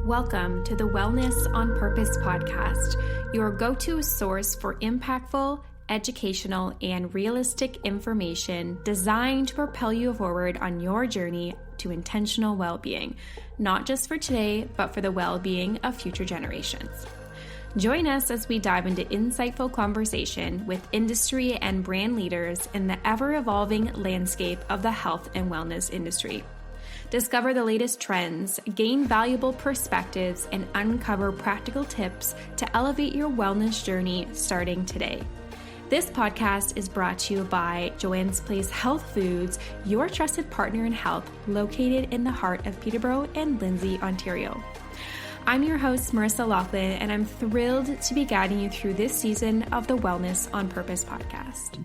Welcome to the Wellness on Purpose podcast, your go-to source for impactful, educational, and realistic information designed to propel you forward on your journey to intentional well-being, not just for today, but for the well-being of future generations. Join us as we dive into insightful conversation with industry and brand leaders in the ever-evolving landscape of the health and wellness industry. Discover the latest trends, gain valuable perspectives, and uncover practical tips to elevate your wellness journey starting today. This podcast is brought to you by Joanne's Place Health Foods, your trusted partner in health, located in the heart of Peterborough and Lindsay, Ontario. I'm your host, Marissa Laughlin, and I'm thrilled to be guiding you through this season of the Wellness on Purpose podcast.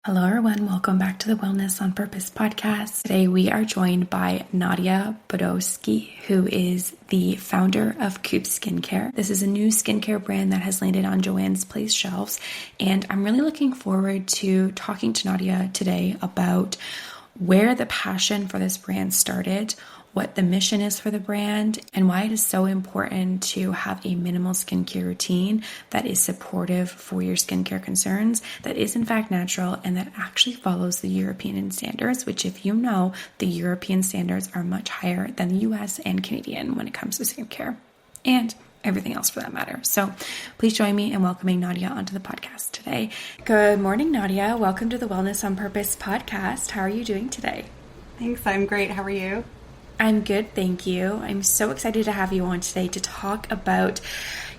Hello everyone, welcome back to the Wellness on Purpose podcast. Today we are joined by Nadia Podolsky, who is the founder of Koope Skincare. This is a new skincare brand that has landed on Joanne's Place shelves, and I'm really looking forward to talking to Nadia today about where the passion for this brand started, what the mission is for the brand, and why it is so important to have a minimal skincare routine that is supportive for your skincare concerns, that is in fact natural, and that actually follows the European standards, which, if you know, the European standards are much higher than the US and Canadian when it comes to skincare and everything else for that matter. So please join me in welcoming Nadia onto the podcast today. Good morning, Nadia. Welcome to the Wellness on Purpose podcast. How are you doing today? Thanks. I'm great. How are you? I'm good, thank you. I'm so excited to have you on today to talk about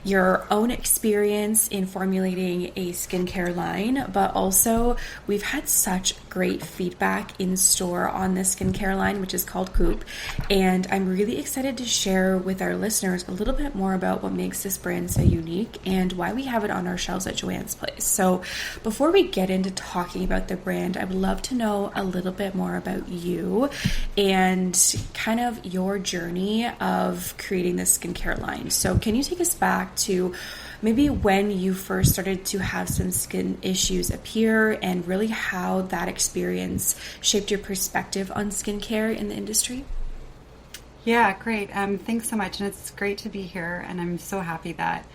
your own experience in formulating a skincare line, but also we've had such great feedback in store on this skincare line, which is called Koope, and I'm really excited to share with our listeners a little bit more about what makes this brand so unique and why we have it on our shelves at Joanne's Place. So before we get into talking about the brand, I would love to know a little bit more about you and kind of your journey of creating this skincare line. So can you take us back to maybe when you first started to have some skin issues appear and really how that experience shaped your perspective on skincare in the industry? Yeah, great. Thanks so much. And it's great to be here. And I'm so happy that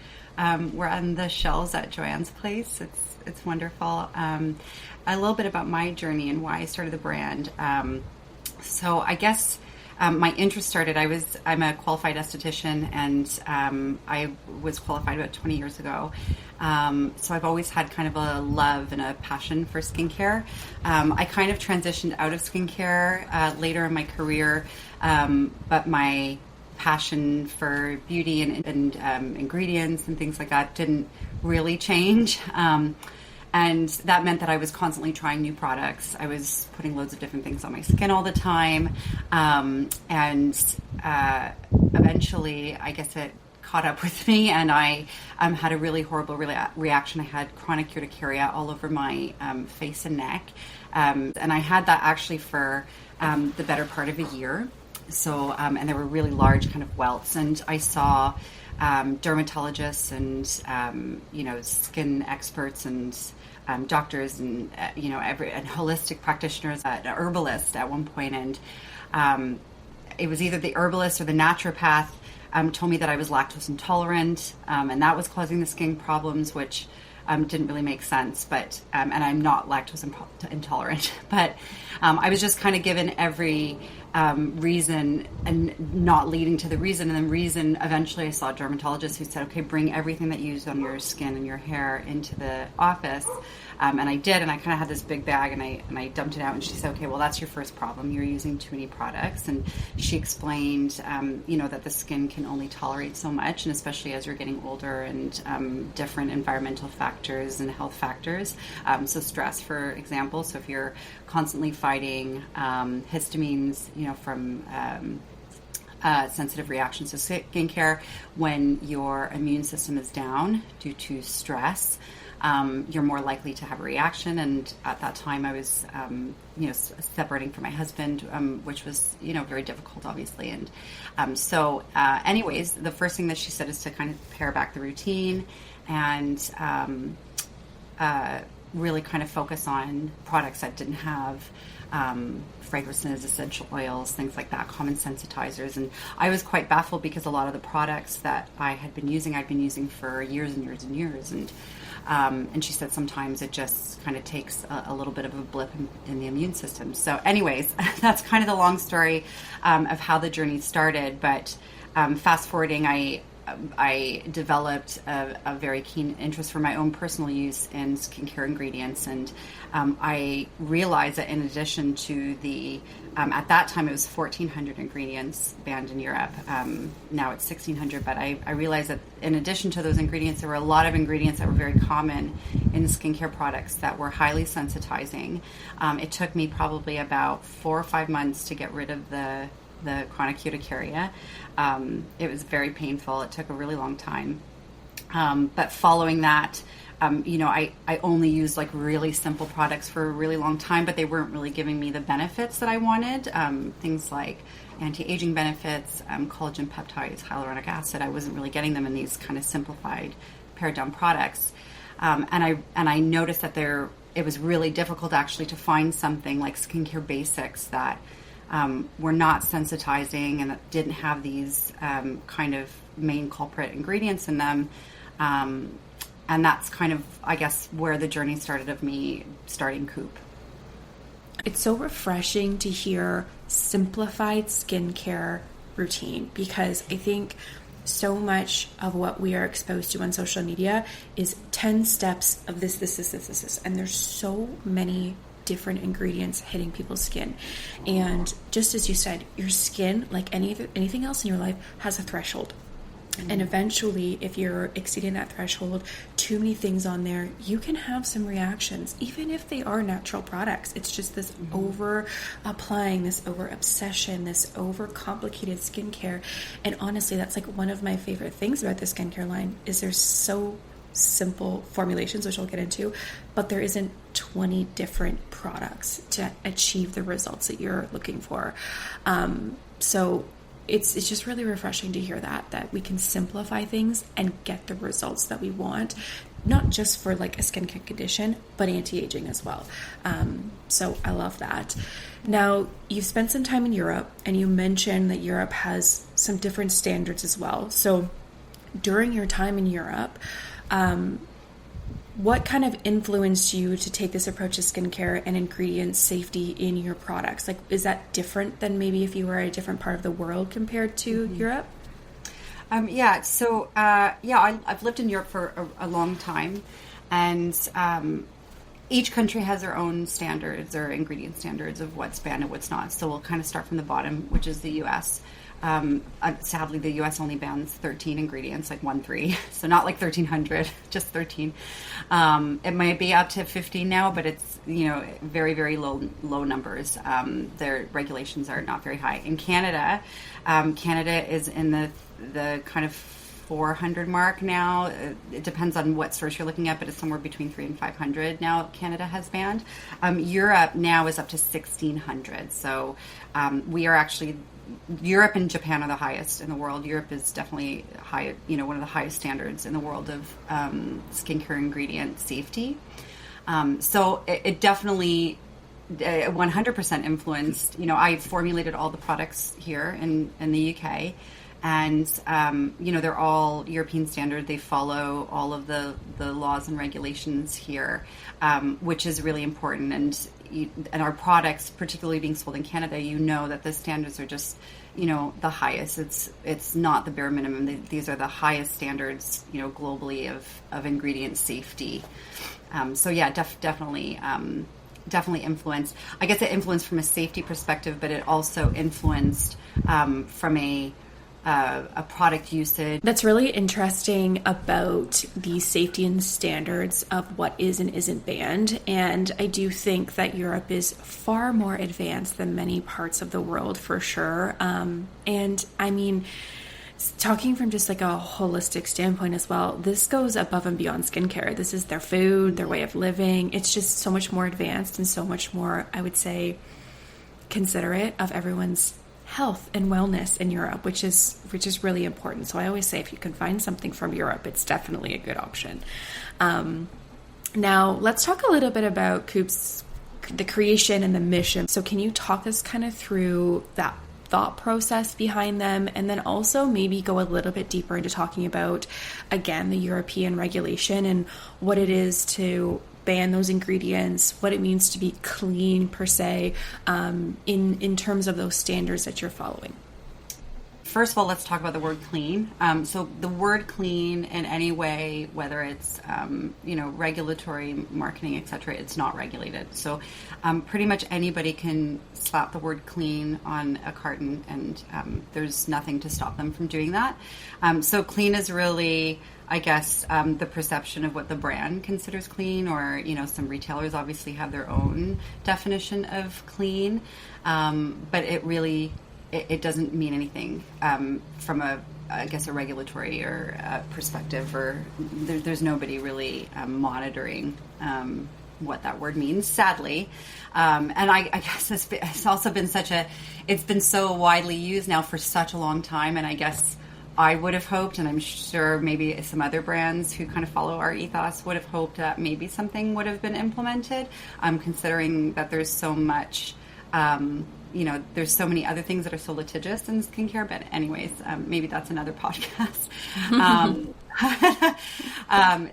we're on the shelves at Joanne's Place. It's wonderful. A little bit about my journey and why I started the brand. So I guess my interest started, I'm a qualified esthetician, and I was qualified about 20 years ago. So I've always had kind of a love and a passion for skincare. I kind of transitioned out of skincare later in my career, but my passion for beauty and ingredients and things like that didn't really change. And that meant that I was constantly trying new products. I was putting loads of different things on my skin all the time. And eventually, I guess it caught up with me, and I had a really horrible reaction. I had chronic urticaria all over my face and neck. And I had that actually for the better part of a year. So, and there were really large kind of welts. And I saw dermatologists and, skin experts and doctors and, and holistic practitioners, an herbalist at one point. And it was either the herbalist or the naturopath told me that I was lactose intolerant, and that was causing the skin problems, which didn't really make sense. But and I'm not lactose intolerant, but I was just kind of given every reason and not leading to the reason. And then reason, eventually I saw a dermatologist who said, okay, bring everything that you use on your skin and your hair into the office. And I did, and I kind of had this big bag, and I dumped it out, and she said, okay, well, that's your first problem. You're using too many products. And she explained, that the skin can only tolerate so much, and especially as you're getting older, and different environmental factors and health factors. So stress, for example. So if you're constantly fighting histamines, from sensitive reactions to skincare, when your immune system is down due to stress, you're more likely to have a reaction. And at that time I was, separating from my husband, which was, very difficult, obviously. And anyways, the first thing that she said is to kind of pare back the routine and really kind of focus on products that didn't have fragrances, essential oils, things like that, common sensitizers. And I was quite baffled because a lot of the products that I'd been using for years and years and years. And she said sometimes it just kind of takes a little bit of a blip in the immune system. So anyways, that's kind of the long story of how the journey started. But fast forwarding, I developed a very keen interest for my own personal use in skincare ingredients. And I realized that in addition to at that time it was 1,400 ingredients banned in Europe. Now it's 1,600, but I realized that in addition to those ingredients, there were a lot of ingredients that were very common in skincare products that were highly sensitizing. It took me probably about 4 or 5 months to get rid of the chronic urticaria. It was very painful. It took a really long time. But following that, I only used like really simple products for a really long time, but they weren't really giving me the benefits that I wanted. Things like anti-aging benefits, collagen peptides, hyaluronic acid. I wasn't really getting them in these kind of simplified, pared down products. And I noticed that it was really difficult actually to find something like skincare basics that were not sensitizing and that didn't have these kind of main culprit ingredients in them. And that's kind of, I guess, where the journey started of me starting Koope. It's so refreshing to hear simplified skincare routine, because I think so much of what we are exposed to on social media is 10 steps of this. And there's so many different ingredients hitting people's skin. And just as you said, your skin, like anything else in your life, has a threshold. And eventually, if you're exceeding that threshold, too many things on there, you can have some reactions, even if they are natural products. It's just this over applying, this over obsession, this over complicated skincare. And honestly, that's like one of my favorite things about the skincare line is there's so simple formulations, which I'll get into, but there isn't 20 different products to achieve the results that you're looking for. So it's just really refreshing to hear that we can simplify things and get the results that we want, not just for like a skincare condition, but anti-aging as well. So I love that. Now, you've spent some time in Europe, and you mentioned that Europe has some different standards as well. So during your time in Europe, what kind of influenced you to take this approach to skincare and ingredient safety in your products? Like, is that different than maybe if you were a different part of the world compared to Europe? I've lived in Europe for a long time, and each country has their own standards or ingredient standards of what's banned and what's not. So we'll kind of start from the bottom, which is the U.S. Sadly, the U.S. only bans 13 ingredients, like 13. So not like 1,300, just 13. It might be up to 15 now, but it's, very, very low numbers. Their regulations are not very high. In Canada, Canada is in the kind of 400 mark now. It depends on what source you're looking at, but it's somewhere between 300 and 500 now Canada has banned. Europe now is up to 1,600. So we are actually... Europe and Japan are the highest in the world. Europe is definitely high, one of the highest standards in the world of skincare ingredient safety. So it definitely 100% influenced. I formulated all the products here in the UK, and they're all European standard. They follow all of the laws and regulations here, which is really important. And our products, particularly being sold in Canada, that the standards are just, the highest. It's not the bare minimum. These are the highest standards, globally of ingredient safety. Definitely influenced. I guess it influenced from a safety perspective, but it also influenced from a product usage. That's really interesting about the safety and standards of what is and isn't banned. And I do think that Europe is far more advanced than many parts of the world, for sure. And I mean, talking from just like a holistic standpoint as well, this goes above and beyond skincare. This is their food, their way of living. It's just so much more advanced and so much more, I would say, considerate of everyone's health and wellness in Europe, which is really important. So I always say if you can find something from Europe, it's definitely a good option. Now let's talk a little bit about Koope the creation and the mission. So can you talk us kind of through that thought process behind them, and then also maybe go a little bit deeper into talking about, again, the European regulation and what it is to ban those ingredients, what it means to be clean per se, in terms of those standards that you're following? First of all, let's talk about the word clean. So the word clean in any way, whether it's, regulatory, marketing, etc., it's not regulated. So pretty much anybody can slap the word clean on a carton, and there's nothing to stop them from doing that. So clean is really, I guess, the perception of what the brand considers clean, or, some retailers obviously have their own definition of clean. But it really... It doesn't mean anything from a regulatory or perspective, or there's nobody really monitoring what that word means, sadly. And I guess it's also been it's been so widely used now for such a long time, and I guess I would have hoped, and I'm sure maybe some other brands who kind of follow our ethos would have hoped that maybe something would have been implemented, considering that there's so much... there's so many other things that are so litigious in skincare, but anyways, maybe that's another podcast.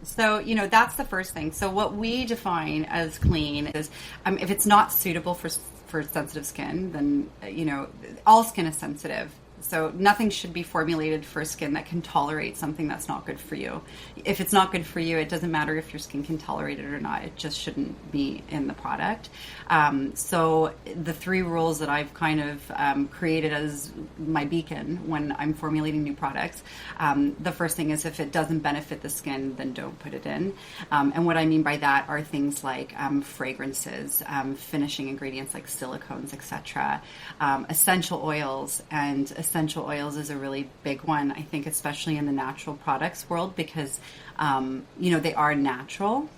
So, that's the first thing. So what we define as clean is, if it's not suitable for sensitive skin, then, all skin is sensitive. So nothing should be formulated for skin that can tolerate something that's not good for you. If it's not good for you, it doesn't matter if your skin can tolerate it or not. It just shouldn't be in the product. So the 3 rules that I've kind of created as my beacon when I'm formulating new products. The first thing is, if it doesn't benefit the skin, then don't put it in. And what I mean by that are things like fragrances, finishing ingredients like silicones, etc., essential oils. And essential oils is a really big one, I think, especially in the natural products world, because they are natural,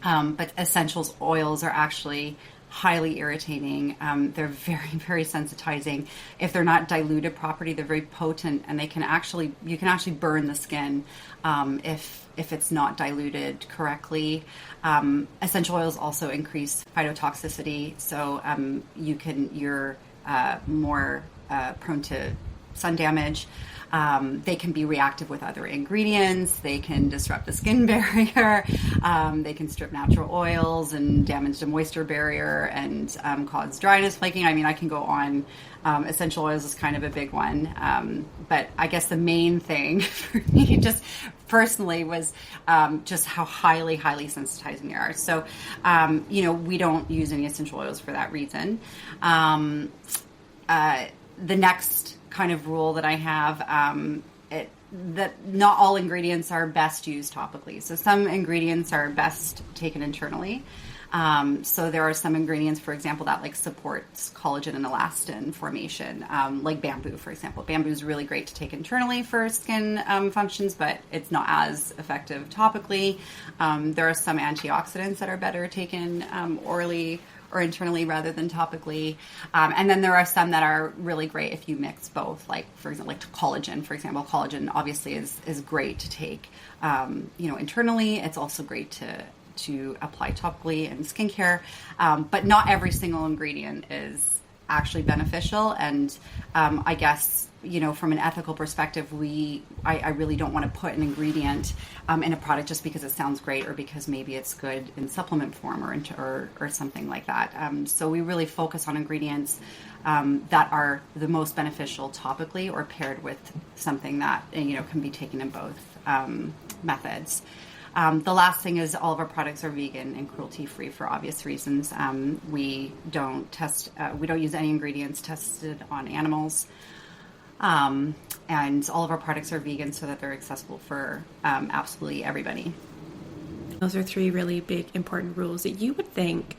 but essentials oils are actually highly irritating. They're very, very sensitizing. If they're not diluted properly, they're very potent, and you can actually burn the skin if it's not diluted correctly. Essential oils also increase phytotoxicity, so you're more prone to sun damage. They can be reactive with other ingredients. They can disrupt the skin barrier. They can strip natural oils and damage the moisture barrier and cause dryness, flaking. I mean, I can go on. Essential oils is kind of a big one. But I guess the main thing for me just personally was just how highly, highly sensitizing they are. So, we don't use any essential oils for that reason. The next kind of rule that I have, that not all ingredients are best used topically. So some ingredients are best taken internally. So there are some ingredients, for example, that supports collagen and elastin formation, like bamboo, for example. Bamboo is really great to take internally for skin functions, but it's not as effective topically. There are some antioxidants that are better taken orally or internally rather than topically. And then there are some that are really great if you mix both, like, for example, like collagen, for example. Collagen obviously is great to take, internally. It's also great to apply topically in skincare. But not every single ingredient is actually beneficial. And I guess, from an ethical perspective, I really don't want to put an ingredient in a product just because it sounds great or because maybe it's good in supplement form or something like that. So we really focus on ingredients that are the most beneficial topically or paired with something that can be taken in both methods. The last thing is all of our products are vegan and cruelty-free for obvious reasons. We don't use any ingredients tested on animals. And all of our products are vegan so that they're accessible for absolutely everybody. Those are 3 really big, important rules that you would think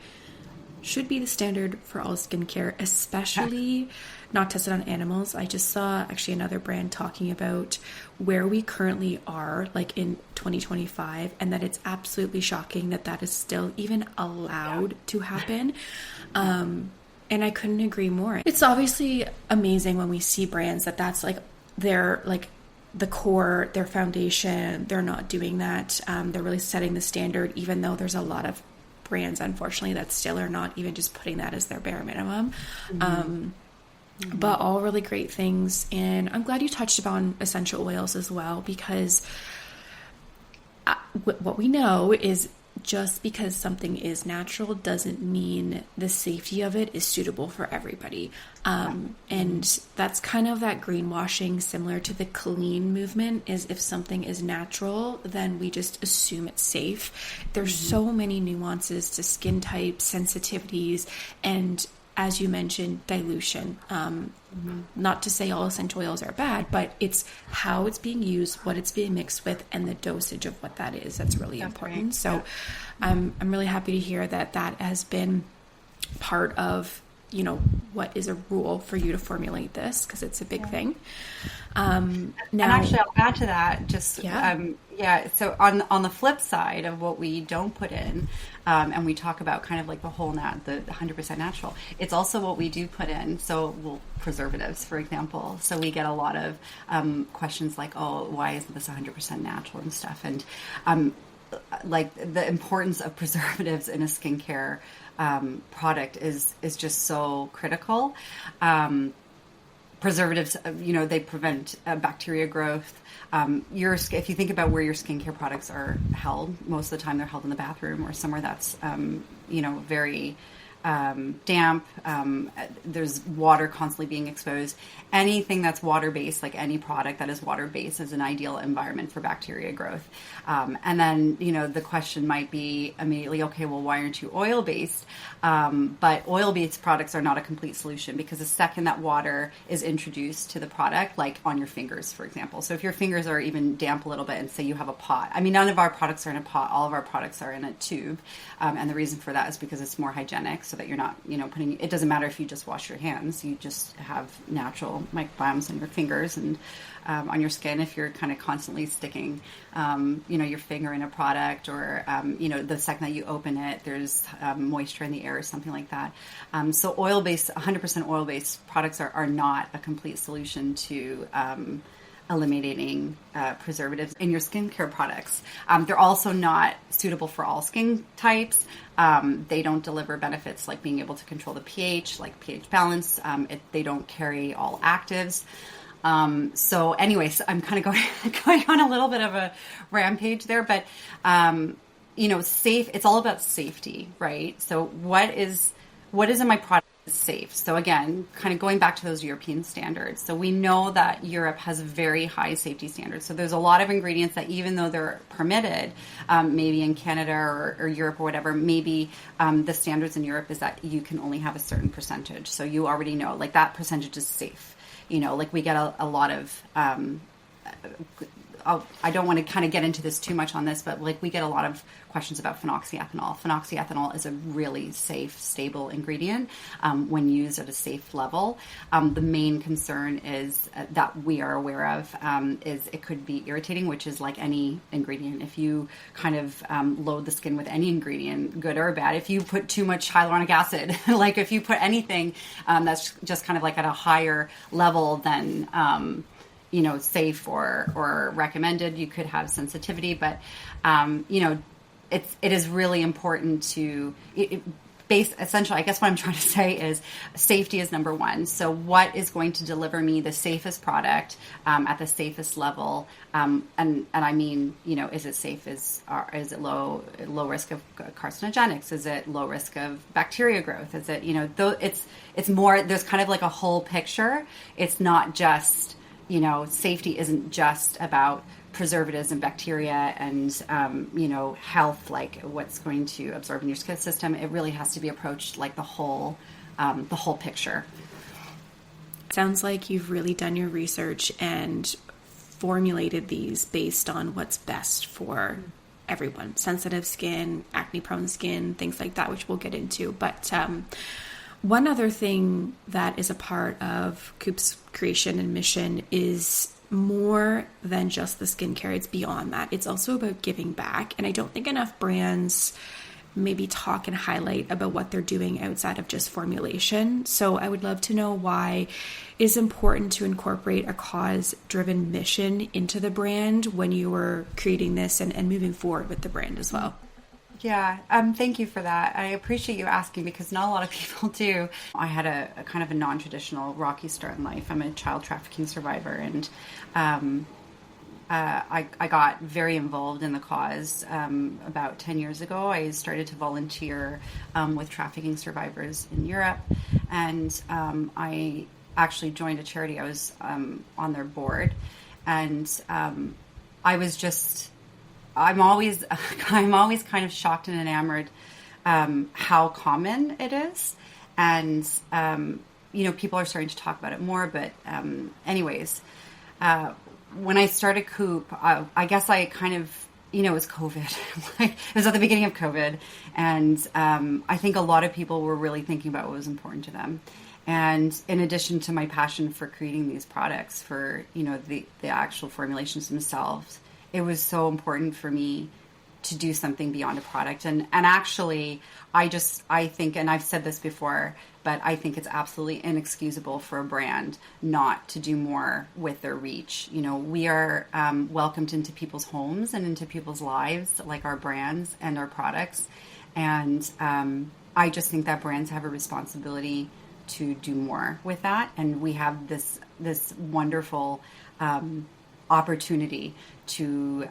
should be the standard for all skincare, especially not tested on animals. I just saw actually another brand talking about where we currently are, like in 2025, and that it's absolutely shocking that is still even allowed to happen. And I couldn't agree more. It's obviously amazing when we see brands that's like their the core, their foundation. They're not doing that. They're really setting the standard, even though there's a lot of brands, unfortunately, that still are not even just putting that as their bare minimum. But all really great things. And I'm glad you touched upon essential oils as well, because what we know is just because something is natural doesn't mean the safety of it is suitable for everybody. And that's kind of that greenwashing, similar to the clean movement, is if something is natural, then we just assume it's safe. There's so many nuances to skin types, sensitivities, and as you mentioned, dilution. Not to say all essential oils are bad, but it's how it's being used, what it's being mixed with, and the dosage of what that is. That's really important. Right. So I'm really happy to hear that has been part of, what is a rule for you to formulate this, because it's a big thing. Now, and actually, I'll add to that. So on the flip side of what we don't put in, and we talk about kind of like the 100% natural, it's also what we do put in. So preservatives, for example. So we get a lot of questions like, oh, why isn't this 100% natural and stuff? And like the importance of preservatives in a skincare product is just so critical. Preservatives, they prevent bacteria growth. If you think about where your skincare products are held, most of the time they're held in the bathroom or somewhere that's, very damp. There's water constantly being exposed. Anything that's water-based, like any product that is water-based, is an ideal environment for bacteria growth. And then, the question might be immediately, okay, well, why aren't you oil-based? But oil-based products are not a complete solution, because the second that water is introduced to the product, like on your fingers, for example. So if your fingers are even damp a little bit, and say you have a pot. I mean, none of our products are in a pot. All of our products are in a tube. And the reason for that is because it's more hygienic, so that you're not, it doesn't matter if you just wash your hands. You just have natural microbiomes on your fingers and on your skin. If you're kind of constantly sticking, your finger in a product, or, the second that you open it, there's moisture in the air or something like that. So 100% oil-based products are not a complete solution to eliminating preservatives in your skincare products. They're also not suitable for all skin types. They don't deliver benefits like being able to control the pH, like pH balance. They don't carry all actives. So anyways, I'm kind of going on a little bit of a rampage there, but, it's all about safety, right? So what is in my product is safe? So again, kind of going back to those European standards. So we know that Europe has very high safety standards. So there's a lot of ingredients that, even though they're permitted, maybe in Canada or Europe or whatever, maybe the standards in Europe is that you can only have a certain percentage. So you already know, like, that percentage is safe. Like we get a lot of, I don't want to kind of get into this too much on this, but like we get a lot of questions about phenoxyethanol. Phenoxyethanol is a really safe, stable ingredient when used at a safe level. The main concern is that we are aware of is it could be irritating, which is like any ingredient. If you kind of load the skin with any ingredient, good or bad, if you put too much hyaluronic acid, like if you put anything that's just kind of like at a higher level than safe or recommended, you could have sensitivity. But it is really important to essentially, I guess what I'm trying to say is safety is number one. So what is going to deliver me the safest product at the safest level? And I mean, is it safe? Is it low risk of carcinogenics? Is it low risk of bacteria growth? Is it, it's more, there's kind of like a whole picture. It's not just, safety isn't just about preservatives and bacteria and, health, like what's going to absorb in your skin system. It really has to be approached like the whole picture. Sounds like you've really done your research and formulated these based on what's best for everyone. Sensitive skin, acne-prone skin, things like that, which we'll get into. But one other thing that is a part of Koope's creation and mission is more than just the skincare. It's beyond that. It's also about giving back. And I don't think enough brands maybe talk and highlight about what they're doing outside of just formulation. So I would love to know why it is important to incorporate a cause-driven mission into the brand when you were creating this and moving forward with the brand as well. Yeah, thank you for that. I appreciate you asking because not a lot of people do. I had a kind of a non-traditional rocky start in life. I'm a child trafficking survivor, and I got very involved in the cause about 10 years ago. I started to volunteer with trafficking survivors in Europe, and I actually joined a charity. I was on their board, and I was just... I'm always kind of shocked and enamored how common it is, and people are starting to talk about it more. But anyways, when I started Koope, I guess I kind of it was COVID. It was at the beginning of COVID, and I think a lot of people were really thinking about what was important to them. And in addition to my passion for creating these products, for the actual formulations themselves, it was so important for me to do something beyond a product. And actually, I think, and I've said this before, but I think it's absolutely inexcusable for a brand not to do more with their reach. We are welcomed into people's homes and into people's lives, like our brands and our products. And I just think that brands have a responsibility to do more with that. And we have this wonderful opportunity to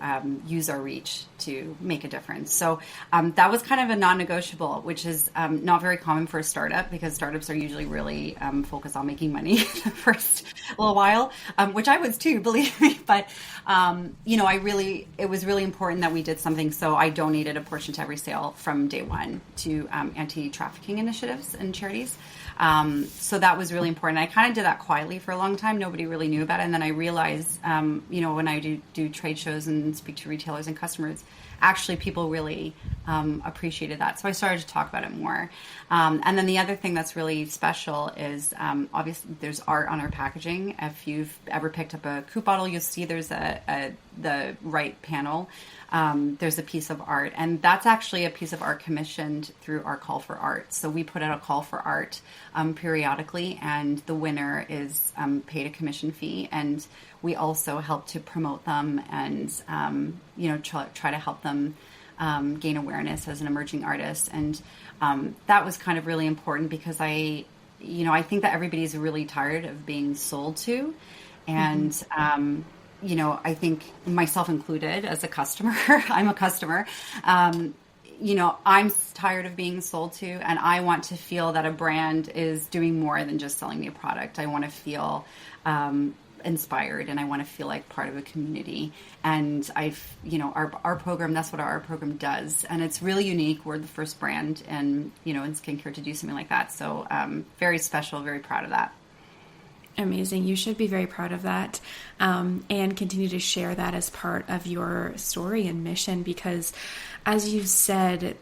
use our reach to make a difference. So that was kind of a non-negotiable, which is not very common for a startup, because startups are usually really focused on making money the first little while, which I was too, believe me. But it was really important that we did something. So I donated a portion to every sale from day one to anti-trafficking initiatives and charities. So that was really important. I kind of did that quietly for a long time. Nobody really knew about it. And then I realized, when I do trade shows and speak to retailers and customers, actually people really appreciated that. So I started to talk about it more. And then the other thing that's really special is obviously there's art on our packaging. If you've ever picked up a Koope bottle, you'll see there's the right panel. There's a piece of art, and that's actually a piece of art commissioned through our call for art. So we put out a call for art periodically, and the winner is paid a commission fee, and we also help to promote them and try to help them gain awareness as an emerging artist. And that was kind of really important, because I think that everybody's really tired of being sold to, and I think myself included as a customer, I'm a customer, I'm tired of being sold to, and I want to feel that a brand is doing more than just selling me a product. I want to feel inspired, and I want to feel like part of a community. And our program, that's what our art program does. And it's really unique. We're the first brand in skincare to do something like that. So very special, very proud of that. Amazing. You should be very proud of that, and continue to share that as part of your story and mission, because as you said,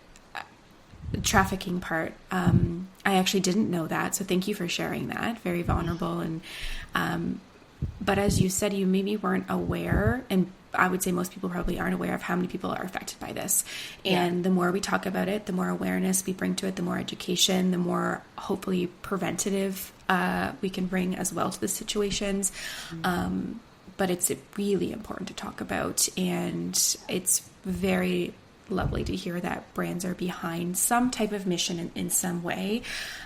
the trafficking part, I actually didn't know that. So thank you for sharing that. Very vulnerable. And, but as you said, you maybe weren't aware, and I would say most people probably aren't aware of how many people are affected by this. And the more we talk about it, the more awareness we bring to it, the more education, the more hopefully preventative we can bring as well to the situations. But it's really important to talk about, and it's very lovely to hear that brands are behind some type of mission in some way.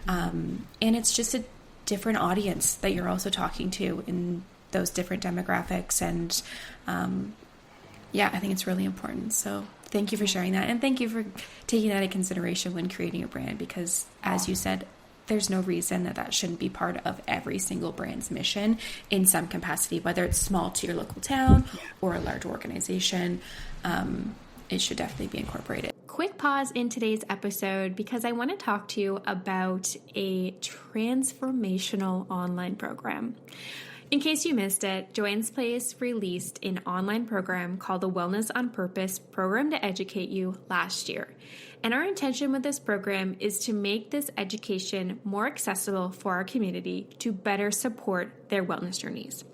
And it's just a different audience that you're also talking to in those different demographics. And I think it's really important. So thank you for sharing that. And thank you for taking that into consideration when creating a brand, because as you said, there's no reason that shouldn't be part of every single brand's mission in some capacity, whether it's small to your local town or a large organization. It should definitely be incorporated. Quick pause in today's episode, because I want to talk to you about a transformational online program. In case you missed it, Joanne's Place released an online program called the Wellness on Purpose Program to Educate You last year. And our intention with this program is to make this education more accessible for our community to better support their wellness journeys.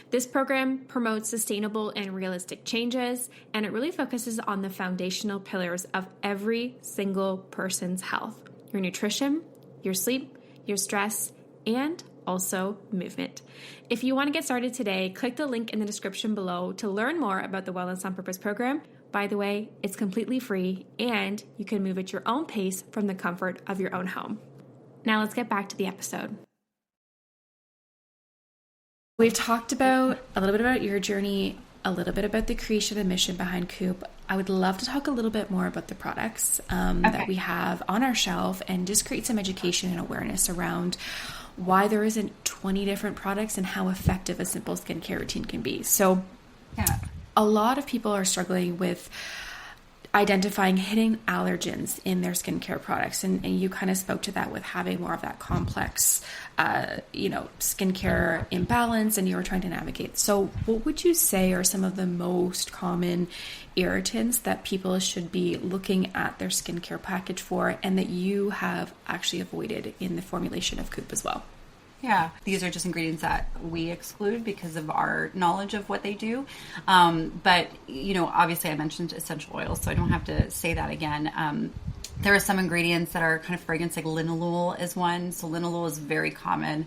This program promotes sustainable and realistic changes, and it really focuses on the foundational pillars of every single person's health: your nutrition, your sleep, your stress, and also movement. If you want to get started today, click the link in the description below to learn more about the Wellness on Purpose program. by the way. It's completely free, and you can move at your own pace from the comfort of your own home. Now let's get back to the episode. We've talked about a little bit about your journey, a little bit about the creation and mission behind Koope. I would love to talk a little bit more about the products that we have on our shelf and just create some education and awareness around why there isn't 20 different products and how effective a simple skincare routine can be. So a lot of people are struggling with identifying hidden allergens in their skincare products. And you kind of spoke to that with having more of that complex, skincare imbalance, and you were trying to navigate. So what would you say are some of the most common irritants that people should be looking at their skincare package for, and that you have actually avoided in the formulation of Koope as well? Yeah, these are just ingredients that we exclude because of our knowledge of what they do. But, obviously I mentioned essential oils, so I don't have to say that again. There are some ingredients that are kind of fragrance, like linalool is one. So linalool is very common.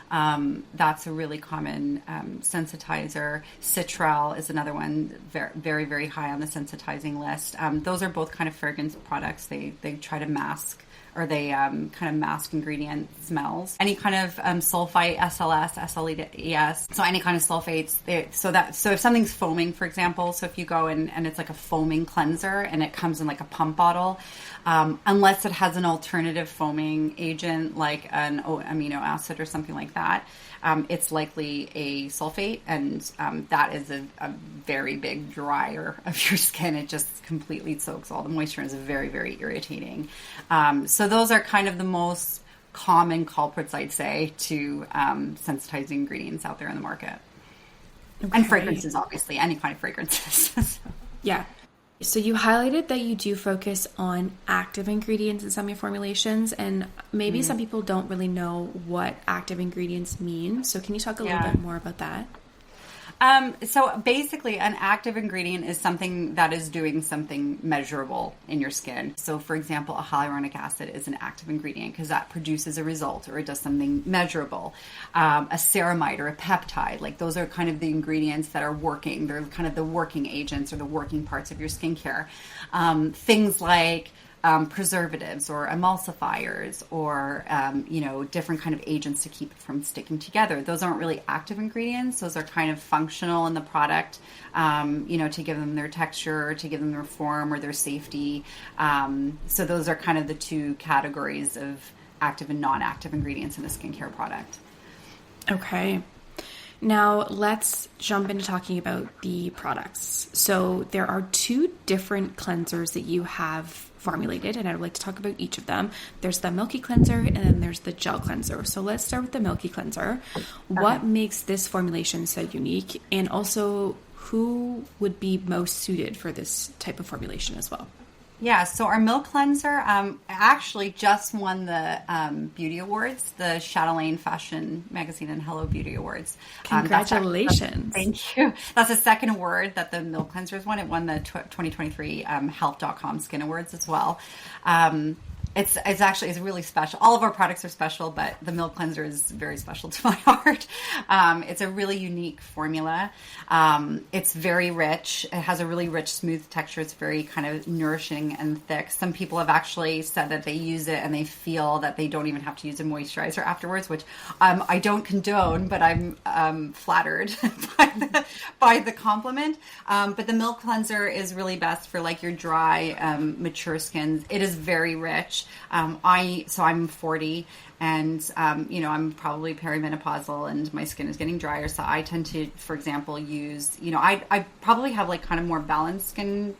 That's a really common sensitizer. Citral is another one, very, very, very high on the sensitizing list. Those are both kind of fragrance products. They try to mask, or they kind of mask ingredient smells. Any kind of sulfite, SLS, SLES, so any kind of sulfates. So if something's foaming, for example, so if you go and it's like a foaming cleanser and it comes in like a pump bottle, unless it has an alternative foaming agent like an amino acid or something like that, it's likely a sulfate, and that is a very big dryer of your skin. It just completely soaks all the moisture and is very, very irritating. So those are kind of the most common culprits, I'd say, to sensitizing ingredients out there in the market. Okay. And fragrances, obviously, any kind of fragrances. Yeah. So you highlighted that you do focus on active ingredients in some of your formulations, and maybe some people don't really know what active ingredients mean. So can you talk a little bit more about that? So basically, an active ingredient is something that is doing something measurable in your skin. So for example, a hyaluronic acid is an active ingredient because that produces a result, or it does something measurable. A ceramide or a peptide, like those are kind of the ingredients that are working. They're kind of the working agents or the working parts of your skincare. Things like preservatives or emulsifiers or, different kind of agents to keep it from sticking together. Those aren't really active ingredients. Those are kind of functional in the product, to give them their texture, to give them their form or their safety. So those are kind of the two categories of active and non-active ingredients in a skincare product. Okay. Now let's jump into talking about the products. So there are two different cleansers that you have formulated, and I would like to talk about each of them. There's the Milky Cleanser and then there's the Gel Cleanser. So let's start with the Milky Cleanser. Okay. What makes this formulation so unique, and also who would be most suited for this type of formulation as well? Yeah, so our Milk Cleanser actually just won the beauty awards, the Chatelaine Fashion Magazine and Hello Beauty Awards. Congratulations. Thank you. That's the second award that the Milk Cleanser has won. It won the 2023 Health.com Skin Awards as well. It's really special. All of our products are special, but the Milk Cleanser is very special to my heart. It's a really unique formula. It's very rich. It has a really rich, smooth texture. It's very kind of nourishing and thick. Some people have actually said that they use it and they feel that they don't even have to use a moisturizer afterwards, which I don't condone, but I'm flattered by the compliment. But the Milk Cleanser is really best for like your dry, mature skins. It is very rich. I'm 40 and, I'm probably perimenopausal and my skin is getting drier. So I tend to, for example, use, I probably have like kind of more balanced skin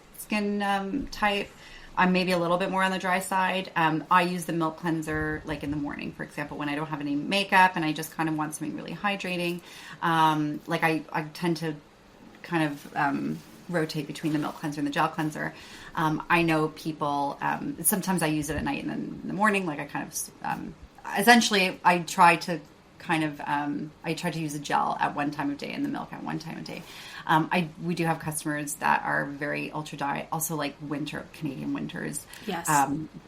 type. I'm maybe a little bit more on the dry side. I use the Milk Cleanser like in the morning, for example, when I don't have any makeup and I just kind of want something really hydrating. I tend to kind of, rotate between the Milk Cleanser and the Gel Cleanser. I know people, sometimes I use it at night and then in the morning, like I kind of, essentially I try to kind of, I try to use a gel at one time of day and the milk at one time of day. We do have customers that are very ultra dry, also like Canadian winters. Yes.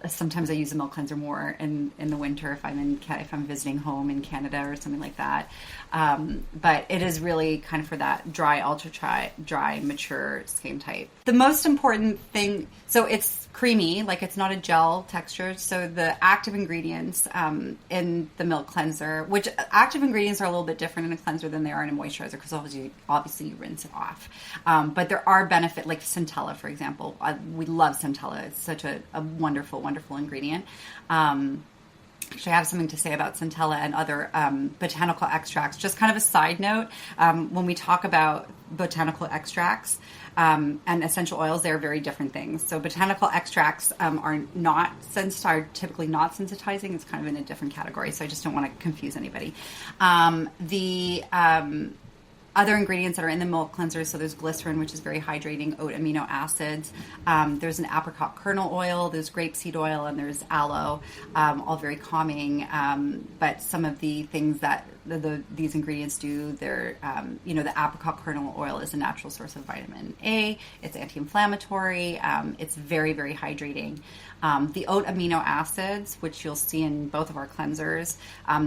Sometimes I use the milk cleanser more in the winter if I'm visiting home in Canada or something like that. But it is really kind of for that ultra dry, mature skin type. The most important thing, so it's creamy, like it's not a gel texture. So the active ingredients in the milk cleanser, which active ingredients are a little bit different in a cleanser than they are in a moisturizer, because obviously you rinse it off. But there are benefits, like centella, for example. We love centella. It's such a wonderful, wonderful ingredient. Actually, I have something to say about centella and other botanical extracts. Just kind of a side note, when we talk about botanical extracts and essential oils, they're very different things. So botanical extracts are typically not sensitizing. It's kind of in a different category. So I just don't want to confuse anybody. The other ingredients that are in the milk cleanser, so there's glycerin, which is very hydrating, oat amino acids. There's an apricot kernel oil, there's grapeseed oil, and there's aloe, all very calming. But some of the things that these ingredients do, they're, the apricot kernel oil is a natural source of vitamin A. It's anti-inflammatory. It's very, very hydrating. The oat amino acids, which you'll see in both of our cleansers,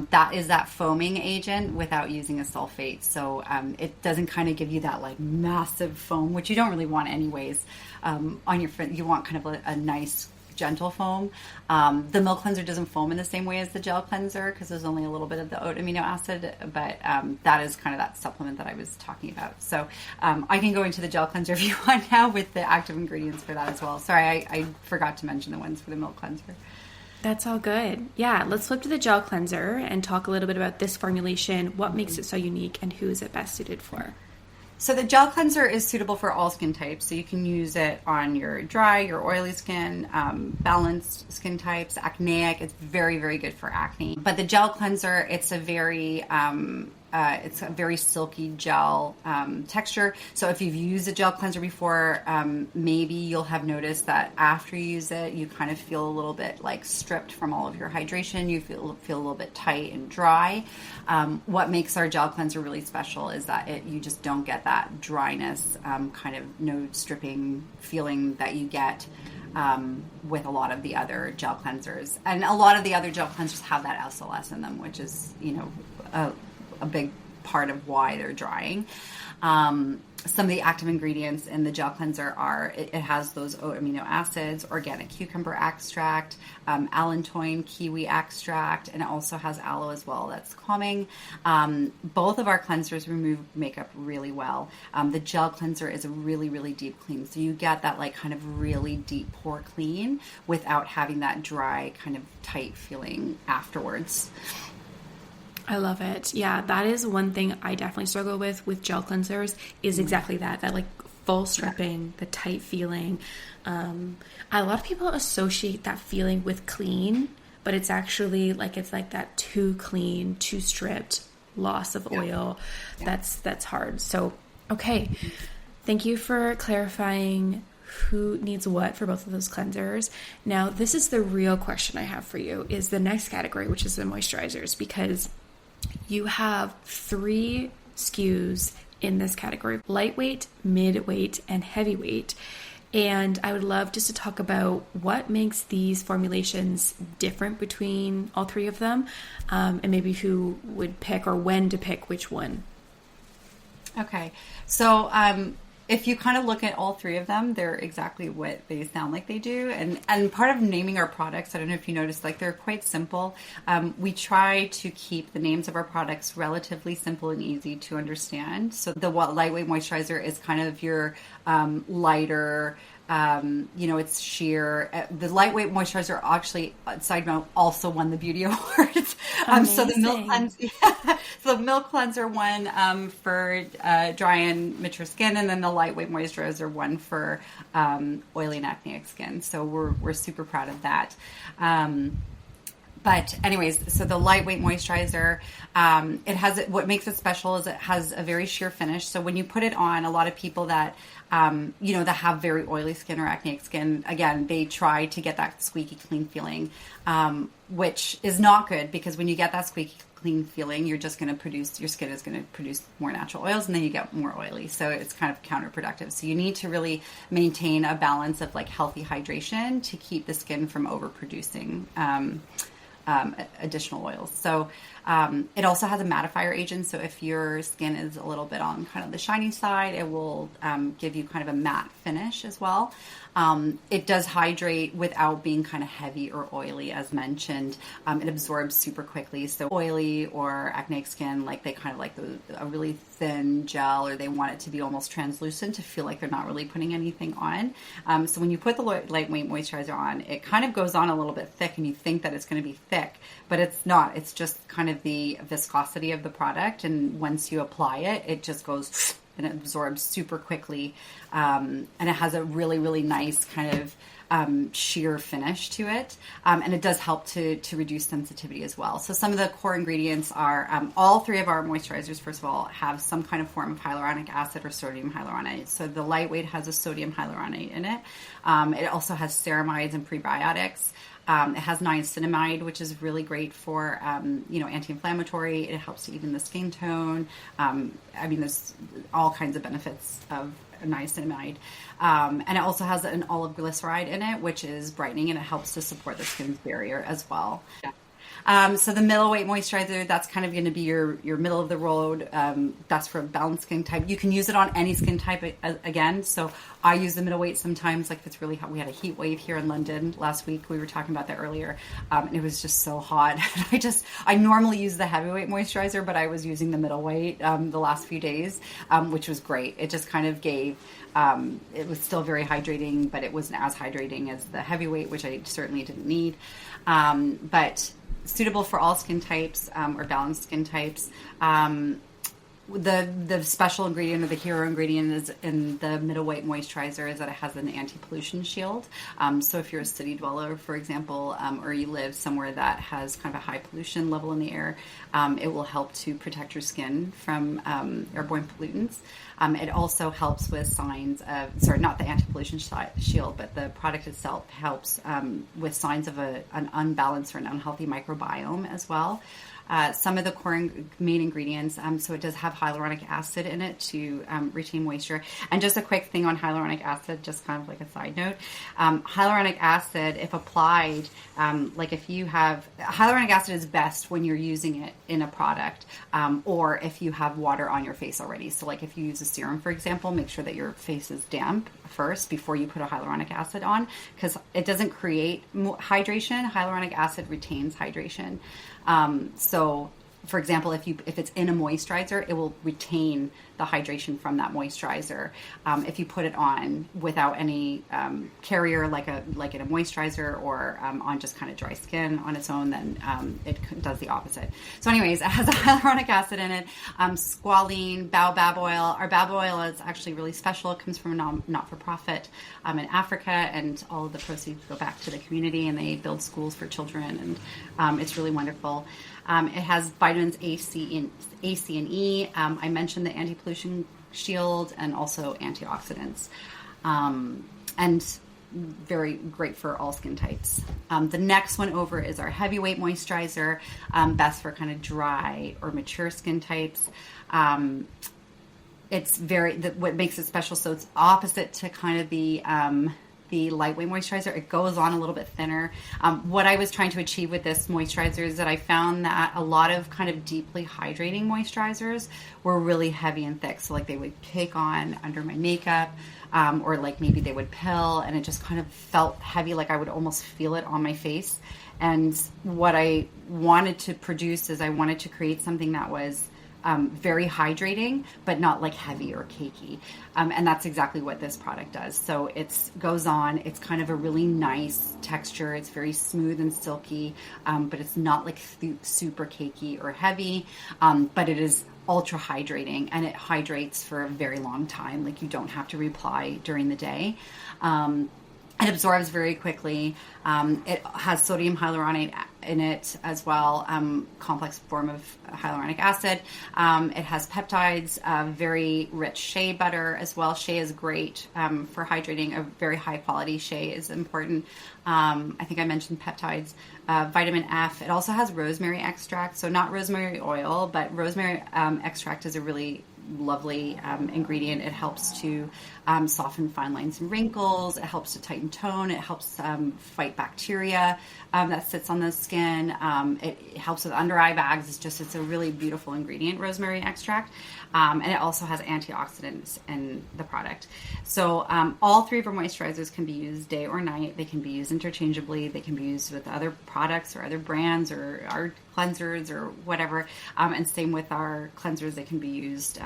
that is that foaming agent without using a sulfate. So it doesn't kind of give you that like massive foam, which you don't really want anyways on your front. You want kind of a nice gentle foam. The milk cleanser doesn't foam in the same way as the gel cleanser because there's only a little bit of the oat amino acid, but that is kind of that supplement that I was talking about. So I can go into the gel cleanser if you want now with the active ingredients for that as well. Sorry, I forgot to mention the ones for the milk cleanser. That's all good. Yeah, let's flip to the gel cleanser and talk a little bit about this formulation, what makes it so unique, and who is it best suited for? So the gel cleanser is suitable for all skin types. So you can use it on your dry, your oily skin, balanced skin types, acneic. It's very, very good for acne. But the gel cleanser, it's a very silky gel texture. So if you've used a gel cleanser before, maybe you'll have noticed that after you use it, you kind of feel a little bit like stripped from all of your hydration. You feel a little bit tight and dry. What makes our gel cleanser really special is that you just don't get that dryness, kind of no stripping feeling that you get with a lot of the other gel cleansers. And a lot of the other gel cleansers have that SLS in them, which is, a big part of why they're drying. Some of the active ingredients in the gel cleanser are, it has those oat amino acids, organic cucumber extract, allantoin kiwi extract, and it also has aloe as well. That's calming. Both of our cleansers remove makeup really well. The gel cleanser is a really, really deep clean. So you get that like kind of really deep pore clean without having that dry kind of tight feeling afterwards. I love it. Yeah, that is one thing I definitely struggle with gel cleansers is exactly that like full stripping, the tight feeling. A lot of people associate that feeling with clean, but it's actually it's like that too clean, too stripped, loss of oil. Yeah. That's hard. So, okay. Thank you for clarifying who needs what for both of those cleansers. Now, this is the real question I have for you, is the next category, which is the moisturizers, because you have 3 SKUs in this category: lightweight, midweight, and heavyweight. And I would love just to talk about what makes these formulations different between all 3 of them, and maybe who would pick or when to pick which one. Okay. So if you kind of look at all 3 of them, they're exactly what they sound like they do. And part of naming our products, I don't know if you noticed, they're quite simple. We try to keep the names of our products relatively simple and easy to understand. So the lightweight moisturizer is kind of your lighter, it's sheer. The lightweight moisturizer actually, side note, also won the beauty awards. So the milk cleanser, so the milk cleanser won for dry and mature skin, and then the lightweight moisturizer won for oily and acneic skin. So we're super proud of that. But anyways, so the lightweight moisturizer, what makes it special is it has a very sheer finish. So when you put it on, a lot of people that that have very oily skin or acneic skin, again, they try to get that squeaky clean feeling, which is not good, because when you get that squeaky clean feeling, your skin is going to produce more natural oils, and then you get more oily. So it's kind of counterproductive. So you need to really maintain a balance of like healthy hydration to keep the skin from overproducing additional oils. So it also has a mattifier agent. So if your skin is a little bit on kind of the shiny side, it will give you kind of a matte finish as well. It does hydrate without being kind of heavy or oily, as mentioned. It absorbs super quickly. So oily or acneic skin, like they kind of like a really thin gel, or they want it to be almost translucent to feel like they're not really putting anything on. So when you put the lightweight moisturizer on, it kind of goes on a little bit thick, and you think that it's going to be thick, but it's not. It's just kind of the viscosity of the product, and once you apply it, it just goes and it absorbs super quickly, and it has a really, really nice kind of sheer finish to it, and it does help to reduce sensitivity as well. So some of the core ingredients are all three of our moisturizers, first of all, have some kind of form of hyaluronic acid or sodium hyaluronate. So the lightweight has a sodium hyaluronate in it. It also has ceramides and prebiotics. It has niacinamide, which is really great for, anti-inflammatory. It helps to even the skin tone. There's all kinds of benefits of niacinamide. And it also has an olive glyceride in it, which is brightening, and it helps to support the skin's barrier as well. Yeah. So the middleweight moisturizer, that's kind of going to be your middle of the road. That's for a balanced skin type. You can use it on any skin type again. So I use the middleweight sometimes, like if it's really hot. We had a heat wave here in London last week. We were talking about that earlier. And it was just so hot. I normally use the heavyweight moisturizer, but I was using the middleweight the last few days, which was great. It just kind of gave, it was still very hydrating, but it wasn't as hydrating as the heavyweight, which I certainly didn't need. But suitable for all skin types, or balanced skin types. The special ingredient, or the hero ingredient, is in the middleweight moisturizer is that it has an anti-pollution shield. So if you're a city dweller, for example, or you live somewhere that has kind of a high pollution level in the air, it will help to protect your skin from airborne pollutants. It also helps with signs of, not the anti-pollution shield, but the product itself helps with signs of an unbalanced or an unhealthy microbiome as well. Some of the core main ingredients, so it does have hyaluronic acid in it to retain moisture. And just a quick thing on hyaluronic acid, just kind of like a side note. Hyaluronic acid, if applied, hyaluronic acid is best when you're using it in a product, or if you have water on your face already. So like if you use a serum, for example, make sure that your face is damp first before you put a hyaluronic acid on, because it doesn't create hydration. Hyaluronic acid retains hydration. So for example, if it's in a moisturizer, it will retain the hydration from that moisturizer. If you put it on without any carrier, like in a moisturizer, or on just kind of dry skin on its own, then it does the opposite. So anyways, it has a hyaluronic acid in it, squalene, baobab oil. Our baobab oil is actually really special. It comes from a not-for-profit in Africa, and all of the proceeds go back to the community, and they build schools for children, and it's really wonderful. It has vitamins A, C, and E. I mentioned the anti-pollution shield, and also antioxidants. And very great for all skin types. The next one over is our heavyweight moisturizer, best for kind of dry or mature skin types. It's what makes it special, so it's opposite to kind of the lightweight moisturizer. It goes on a little bit thinner. What I was trying to achieve with this moisturizer is that I found that a lot of kind of deeply hydrating moisturizers were really heavy and thick. So like they would take on under my makeup, or like maybe they would pill, and it just kind of felt heavy, like I would almost feel it on my face. And what I wanted to produce is I wanted to create something that was very hydrating, but not like heavy or cakey. And that's exactly what this product does. So it goes on, it's kind of a really nice texture. It's very smooth and silky, but it's not like super cakey or heavy, but it is ultra hydrating, and it hydrates for a very long time. Like you don't have to reapply during the day. It absorbs very quickly. It has sodium hyaluronate in it as well, complex form of hyaluronic acid. It has peptides, very rich shea butter as well. Shea is great for hydrating. A very high quality shea is important. I think I mentioned peptides, vitamin F. It also has rosemary extract, so not rosemary oil, but rosemary extract is a really lovely ingredient. It helps to soften fine lines and wrinkles. It helps to tighten tone. It helps fight bacteria that sits on the skin. It helps with under eye bags. It's a really beautiful ingredient, rosemary extract. And it also has antioxidants in the product. So all three of our moisturizers can be used day or night. They can be used interchangeably. They can be used with other products or other brands or our cleansers or whatever. And same with our cleansers. They can be used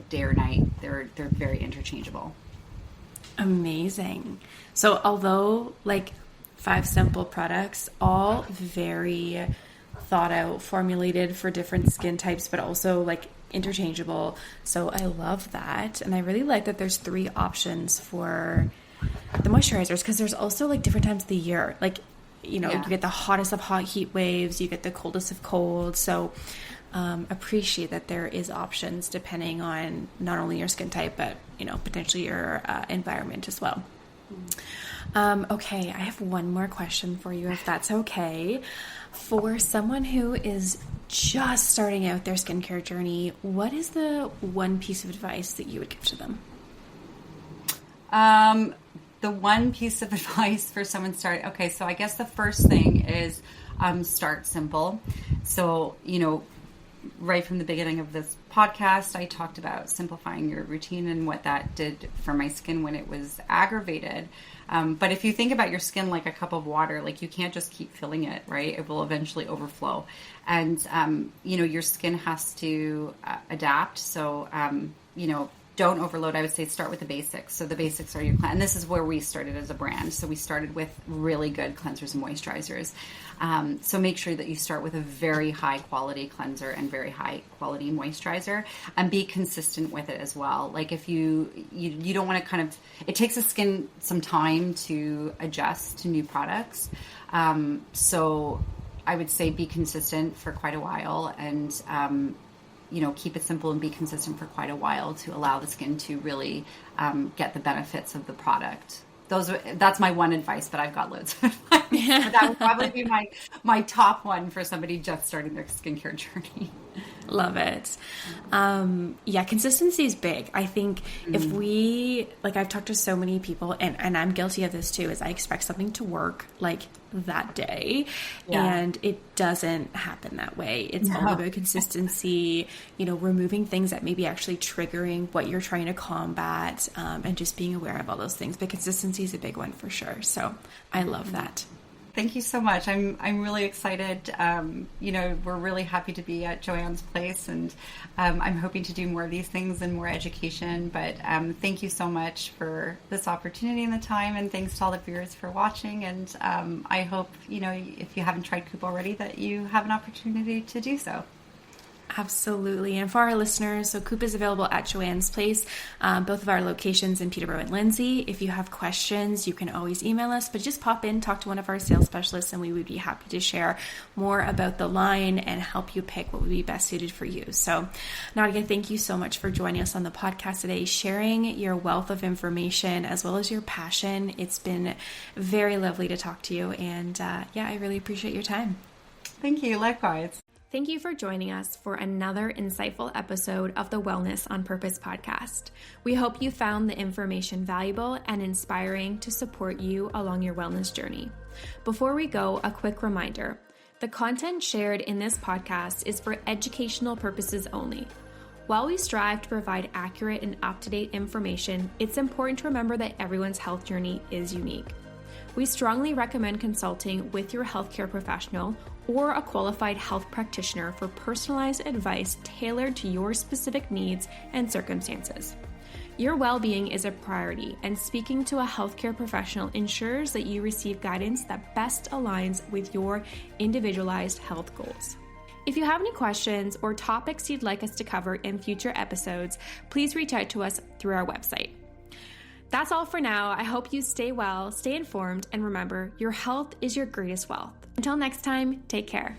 day or night. They're very interchangeable. Amazing. So although 5 simple products, all very thought out, formulated for different skin types, but also interchangeable. So I love that. And I really like that there's 3 options for the moisturizers, because there's also different times of the year. You get the hottest of hot heat waves, you get the coldest of cold. So appreciate that there is options depending on not only your skin type, but potentially your environment as well. Okay, I have one more question for you, if that's okay. For someone who is just starting out their skincare journey, what is the one piece of advice that you would give to them? The one piece of advice for someone starting, okay, so I guess the first thing is start simple. So, right from the beginning of this podcast, I talked about simplifying your routine and what that did for my skin when it was aggravated. But if you think about your skin like a cup of water, you can't just keep filling it, right? It will eventually overflow. And, your skin has to adapt. So, don't overload. I would say start with the basics. So the basics are your cleanse. And this is where we started as a brand. So we started with really good cleansers and moisturizers. So make sure that you start with a very high quality cleanser and very high quality moisturizer, and be consistent with it as well. If you don't want to it takes the skin some time to adjust to new products. So I would say be consistent for quite a while, and keep it simple and be consistent for quite a while to allow the skin to really get the benefits of the product. That's my one advice, but I've got loads of advice. But that would probably be my top one for somebody just starting their skincare journey. Love it. Yeah, consistency is big. I think if we, I've talked to so many people, and I'm guilty of this too, is I expect something to work that day, and it doesn't happen that way. It's all about consistency, removing things that may be actually triggering what you're trying to combat, and just being aware of all those things. But consistency is a big one for sure. So I love that. Thank you so much. I'm really excited. We're really happy to be at Joanne's Place, and I'm hoping to do more of these things and more education. But thank you so much for this opportunity and the time, and thanks to all the viewers for watching. And I hope, if you haven't tried Koope already, that you have an opportunity to do so. Absolutely. And for our listeners, so Koope is available at Joanne's Place, both of our locations in Peterborough and Lindsay. If you have questions, you can always email us, but just pop in, talk to one of our sales specialists, and we would be happy to share more about the line and help you pick what would be best suited for you. So, Nadia, thank you so much for joining us on the podcast today, sharing your wealth of information as well as your passion. It's been very lovely to talk to you, and I really appreciate your time. Thank you. Likewise. Thank you for joining us for another insightful episode of the Wellness on Purpose podcast. We hope you found the information valuable and inspiring to support you along your wellness journey. Before we go, a quick reminder. The content shared in this podcast is for educational purposes only. While we strive to provide accurate and up-to-date information, it's important to remember that everyone's health journey is unique. We strongly recommend consulting with your healthcare professional or a qualified health practitioner for personalized advice tailored to your specific needs and circumstances. Your well-being is a priority, and speaking to a healthcare professional ensures that you receive guidance that best aligns with your individualized health goals. If you have any questions or topics you'd like us to cover in future episodes, please reach out to us through our website. That's all for now. I hope you stay well, stay informed, and remember, your health is your greatest wealth. Until next time, take care.